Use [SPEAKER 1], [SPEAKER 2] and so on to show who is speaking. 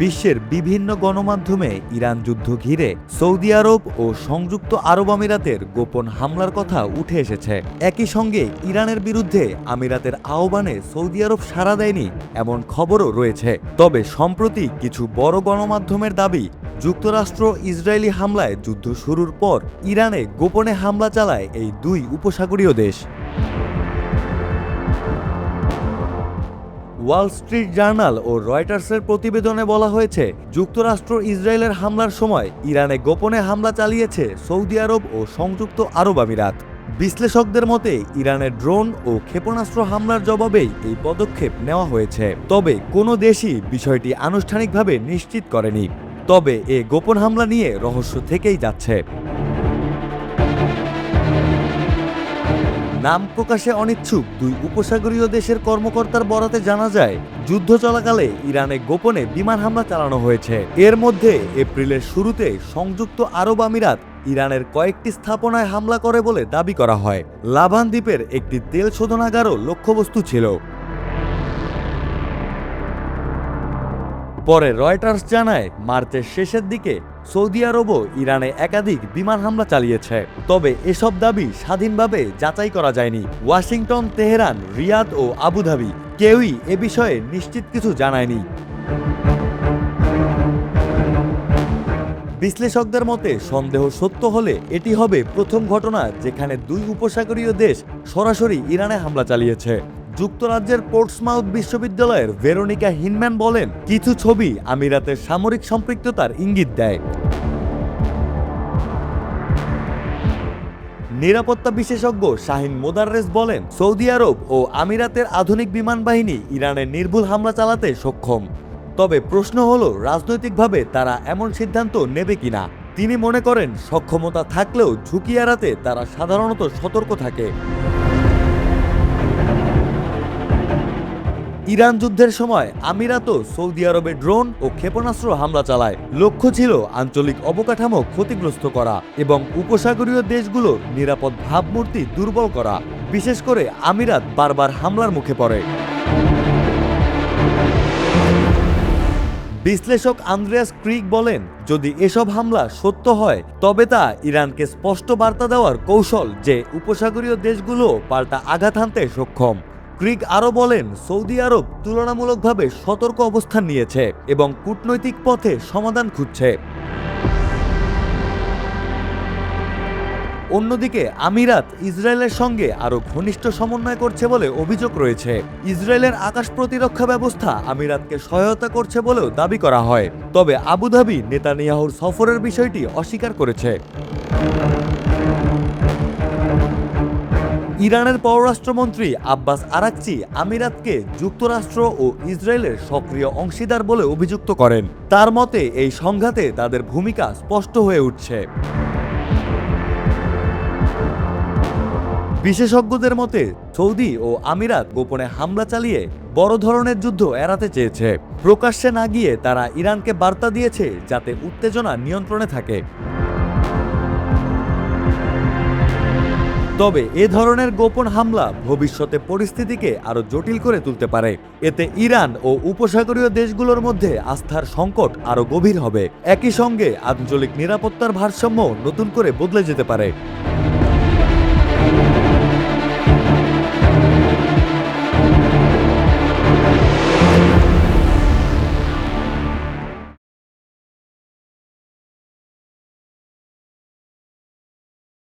[SPEAKER 1] বিশ্বের বিভিন্ন গণমাধ্যমে ইরান যুদ্ধ ঘিরে সৌদি আরব ও সংযুক্ত আরব আমিরাতের গোপন হামলার কথা উঠে এসেছে। একই সঙ্গে ইরানের বিরুদ্ধে আমিরাতের আহ্বানে সৌদি আরব সাড়া দেয়নি এমন খবরও রয়েছে। তবে সম্প্রতি কিছু বড় গণমাধ্যমের দাবি, যুক্তরাষ্ট্র ইসরায়েলি হামলায় যুদ্ধ শুরুর পর ইরানে গোপনে হামলা চালায় এই দুই উপসাগরীয় দেশ। ওয়াল স্ট্রিট জার্নাল ও রয়টার্সের প্রতিবেদনে বলা হয়েছে, যুক্তরাষ্ট্র ইসরায়েলের হামলার সময় ইরানে গোপনে হামলা চালিয়েছে সৌদি আরব ও সংযুক্ত আরব আমিরাত। বিশ্লেষকদের মতে ইরানের ড্রোন ও ক্ষেপণাস্ত্র হামলার জবাবেই এই পদক্ষেপ নেওয়া হয়েছে। তবে কোনো দেশই বিষয়টি আনুষ্ঠানিকভাবে নিশ্চিত করেনি। তবে এ গোপন হামলা নিয়ে রহস্য থেকেই যাচ্ছে। নাম প্রকাশে অনিচ্ছুক দুই উপসাগরীয় দেশের কর্মকর্তার বরাতে জানা যায়, যুদ্ধ চলাকালে ইরানে গোপনে বিমান হামলা চালানো হয়েছে। এর মধ্যে এপ্রিলের শুরুতে সংযুক্ত আরব আমিরাত ইরানের কয়েকটি স্থাপনায় হামলা করে বলে দাবি করা হয়। লাভান দ্বীপের একটি তেল শোধনাগারও লক্ষ্যবস্তু ছিল। পরে রয়টার্স জানায়, মার্চের শেষের দিকে সৌদি আরবও ইরানে একাধিক বিমান হামলা চালিয়েছে। তবে এসব দাবি স্বাধীনভাবে যাচাই করা যায়নি। ওয়াশিংটন, তেহরান, রিয়াদ ও আবুধাবি কেউই এ বিষয়ে নিশ্চিত কিছু জানায়নি। বিশ্লেষকদের মতে সন্দেহ সত্য হলে এটি হবে প্রথম ঘটনা যেখানে দুই উপসাগরীয় দেশ সরাসরি ইরানে হামলা চালিয়েছে। যুক্তরাজ্যের পোর্টসমাউথ বিশ্ববিদ্যালয়ের ভেরোনিকা হিনম্যান বলেন, কিছু ছবি আমিরাতের সামরিক সম্পৃক্ততার ইঙ্গিত দেয়। নিরাপত্তা বিশেষজ্ঞ শাহিন মোদাররেস বলেন, সৌদি আরব ও আমিরাতের আধুনিক বিমান বাহিনী ইরানের নির্ভুল হামলা চালাতে সক্ষম। তবে প্রশ্ন হলো, রাজনৈতিকভাবে তারা এমন সিদ্ধান্ত নেবে কিনা। তিনি মনে করেন, সক্ষমতা থাকলেও ঝুঁকি এড়াতে তারা সাধারণত সতর্ক থাকে। ইরান যুদ্ধের সময় আমিরাতও সৌদি আরবে ড্রোন ও ক্ষেপণাস্ত্র হামলা চালায়। লক্ষ্য ছিল আঞ্চলিক অবকাঠামো ক্ষতিগ্রস্ত করা এবং উপসাগরীয় দেশগুলোর নিরাপদ ভাবমূর্তি দুর্বল করা। বিশেষ করে আমিরাত বারবার হামলার মুখে পড়ে। বিশ্লেষক আন্দ্রেয়াস ক্রিক বলেন, যদি এসব হামলা সত্য হয় তবে তা ইরানকে স্পষ্ট বার্তা দেওয়ার কৌশল যে উপসাগরীয় দেশগুলো পাল্টা আঘাত হানতে সক্ষম। ক্রিক আরও বলেন, সৌদি আরব তুলনামূলকভাবে সতর্ক অবস্থান নিয়েছে এবং কূটনৈতিক পথে সমাধান খুঁজছে। অন্যদিকে আমিরাত ইসরায়েলের সঙ্গে আরও ঘনিষ্ঠ সমন্বয় করছে বলে অভিযোগ রয়েছে। ইসরায়েলের আকাশ প্রতিরক্ষা ব্যবস্থা আমিরাতকে সহায়তা করছে বলেও দাবি করা হয়। তবে আবুধাবি নেতানিয়াহুর সফরের বিষয়টি অস্বীকার করেছে। ইরানের পররাষ্ট্রমন্ত্রী আব্বাস আরাকচি আমিরাতকে যুক্তরাষ্ট্র ও ইসরায়েলের সক্রিয় অংশীদার বলে অভিযুক্ত করেন। তার মতে এই সংঘাতে তাদের ভূমিকা স্পষ্ট হয়ে উঠছে। বিশেষজ্ঞদের মতে সৌদি ও আমিরাত গোপনে হামলা চালিয়ে বড় ধরনের যুদ্ধ এড়াতে চেয়েছে। প্রকাশ্যে না গিয়ে তারা ইরানকে বার্তা দিয়েছে যাতে উত্তেজনা নিয়ন্ত্রণে থাকে। তবে এ ধরনের গোপন হামলা ভবিষ্যতে পরিস্থিতিকে আরো জটিল করে তুলতে পারে। এতে ইরান ও উপসাগরীয় দেশগুলোর মধ্যে আস্থার সংকট আরো গভীর হবে। একই সঙ্গে আঞ্চলিক নিরাপত্তার ভারসাম্য নতুন করে বদলে যেতে পারে।